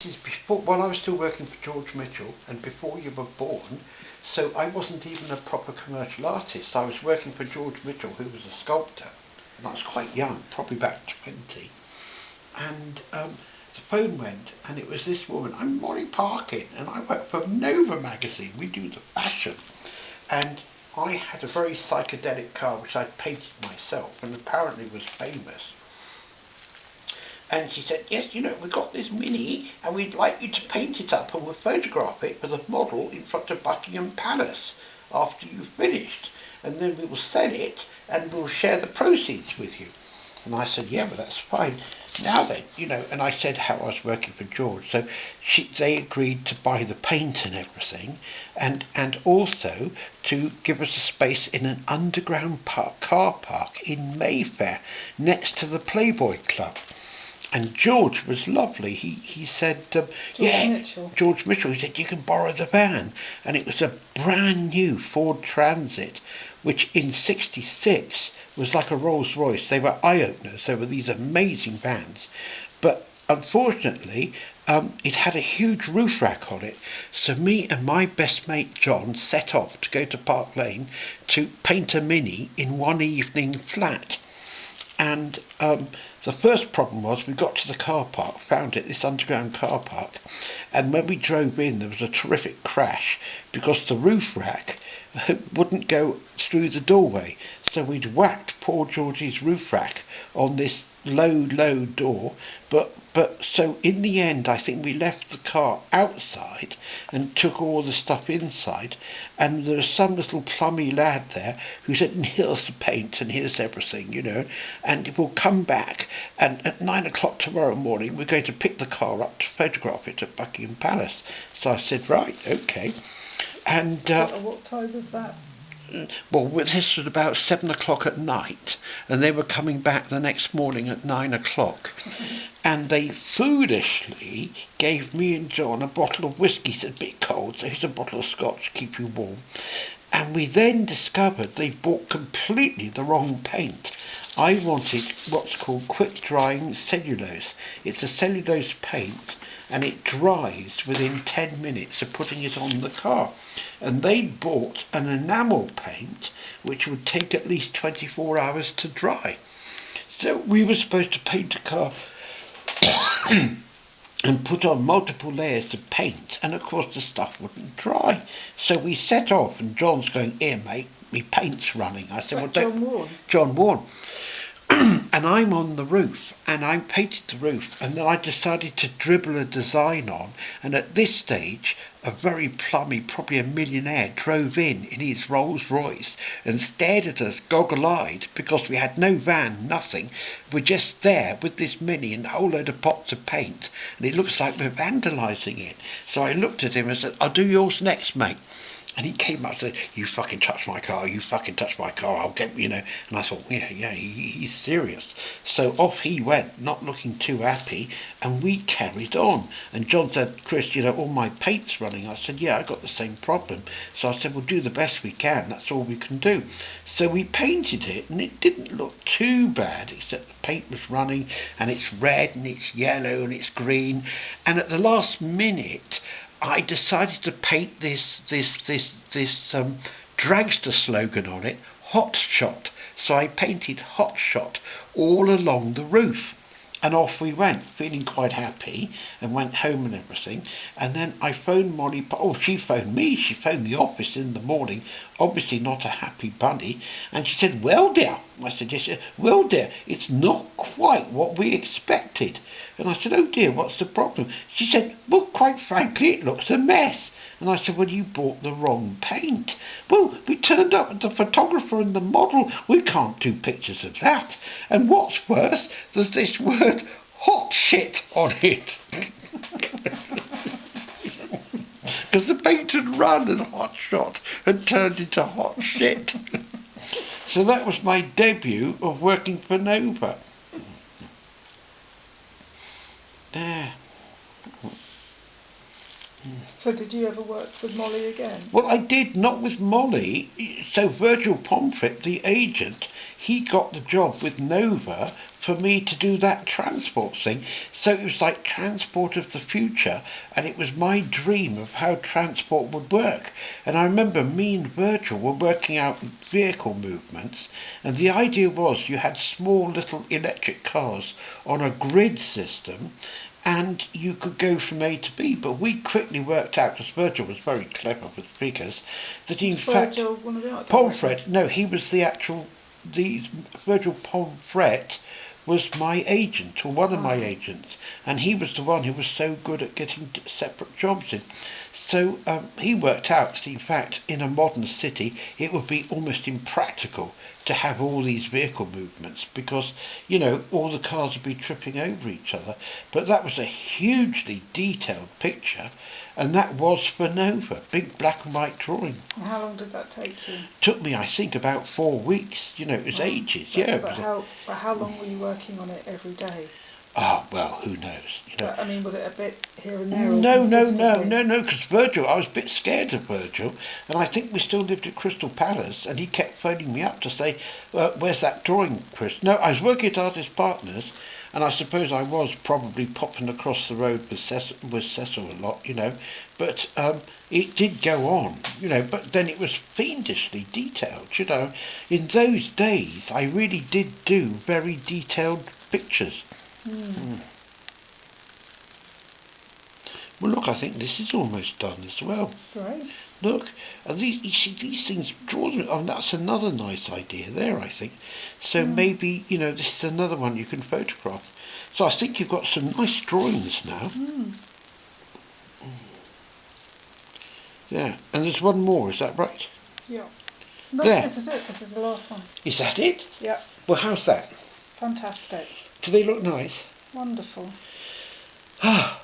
This is before, while I was still working for George Mitchell and before you were born, so I wasn't even a proper commercial artist. I was working for George Mitchell, who was a sculptor, and I was quite young, probably about 20, and the phone went, and it was this woman. I'm Molly Parkin, and I work for Nova magazine. We do the fashion, and I had a very psychedelic car which I'd painted myself, and apparently was famous. And she said, yes, we've got this Mini and we'd like you to paint it up and we'll photograph it with a model in front of Buckingham Palace after you've finished. And then we will sell it and we'll share the proceeds with you. And I said, yeah, well, that's fine. Now then, and I said how I was working for George. So they agreed to buy the paint and everything and also to give us a space in an underground car park in Mayfair next to the Playboy Club. And George was lovely. He said, George Mitchell, he said, you can borrow the van. And it was a brand new Ford Transit, which in '66 was like a Rolls Royce. They were eye-openers. They were these amazing vans. But unfortunately, it had a huge roof rack on it. So me and my best mate John set off to go to Park Lane to paint a Mini in one evening flat. And the first problem was we got to the car park, found it, this underground car park, and when we drove in there was a terrific crash because the roof rack wouldn't go through the doorway. So we'd whacked poor Georgie's roof rack on this low door, but so in the end I think we left the car outside and took all the stuff inside, and there was some little plummy lad there who said, here's the paint and here's everything, and we'll come back and at 9 o'clock tomorrow morning we're going to pick the car up to photograph it at Buckingham Palace. So I said, right, okay. And what time was that? Well, this was about 7 o'clock at night, and they were coming back the next morning at 9 o'clock. And they foolishly gave me and John a bottle of whiskey. It's a bit cold, so here's a bottle of scotch to keep you warm. And we then discovered they bought completely the wrong paint. I wanted what's called quick-drying cellulose. It's a cellulose paint, and it dries within 10 minutes of putting it on the car. And they bought an enamel paint which would take at least 24 hours to dry. So we were supposed to paint a car and put on multiple layers of paint, and of course the stuff wouldn't dry. So we set off, and John's going, here mate, my paint's running. I said, well, John Warren. John Warren. And I'm on the roof, and I painted the roof, and then I decided to dribble a design on, and at this stage a very plummy, probably a millionaire, drove in his Rolls Royce and stared at us goggle-eyed because we had no van, nothing. We're just there with this Mini and a whole load of pots of paint, and it looks like we're vandalising it. So I looked at him and said, I'll do yours next, mate. And he came up and said, you fucking touch my car, I'll get, And I thought, he's serious. So off he went, not looking too happy, and we carried on. And John said, Chris, all my paint's running. I said, yeah, I got the same problem. So I said, we'll do the best we can, that's all we can do. So we painted it, and it didn't look too bad, except the paint was running, and it's red, and it's yellow, and it's green. And at the last minute, I decided to paint this dragster slogan on it, Hot Shot. So I painted Hot Shot all along the roof. And off we went, feeling quite happy, and went home and everything. And then I phoned Molly. She phoned me. She phoned the office in the morning, obviously not a happy bunny. And she said, well, dear. I said, yes. Well, dear, it's not quite what we expected. And I said, oh, dear, what's the problem? She said, well, quite frankly, it looks a mess. And I said, well, you bought the wrong paint. Well, we turned up with the photographer and the model. We can't do pictures of that. And what's worse, there's this word hot shit on it. Because the paint had run and Hot Shot had turned into hot shit. So that was my debut of working for Nova. There. So did you ever work with Molly again? Well, I did, not with Molly. So Virgil Pomfret, the agent, he got the job with Nova for me to do that transport thing. So it was like transport of the future, and it was my dream of how transport would work. And I remember me and Virgil were working out vehicle movements, and the idea was you had small little electric cars on a grid system, and you could go from A to B. But we quickly worked out, because Virgil was very clever with figures, that in fact Virgil, one of the art Pomfret, directors? no, he was the Virgil Pomfret was my agent, or one of my agents, and he was the one who was so good at getting separate jobs in. So he worked out that in fact in a modern city it would be almost impractical to have all these vehicle movements, because, you know, all the cars would be tripping over each other. But that was a hugely detailed picture, and that was for Nova, big black and white drawing. And how long did that take you? Took me, I think, about 4 weeks. You know, it was ages. Yeah. But how long were you working on it every day? Oh, well, who knows? You know. But, I mean, was it a bit here and there? No, because Virgil, I was a bit scared of Virgil, and I think we still lived at Crystal Palace, and he kept phoning me up to say, where's that drawing, Chris? No, I was working at Artist Partners, and I suppose I was probably popping across the road with Cecil a lot, you know, but it did go on, you know, but then it was fiendishly detailed, you know. In those days, I really did do very detailed pictures. Well, look, I think this is almost done as well. Great. Look, and you see, these things draw them. Oh, that's another nice idea there, I think. So maybe, you know, this is another one you can photograph. So I think you've got some nice drawings now. Yeah, and there's one more, is that right? Yeah. No, There. this is it. This is the last one. Is that it? Yeah. Well, how's that? Fantastic. Do they look nice? Wonderful. Ah,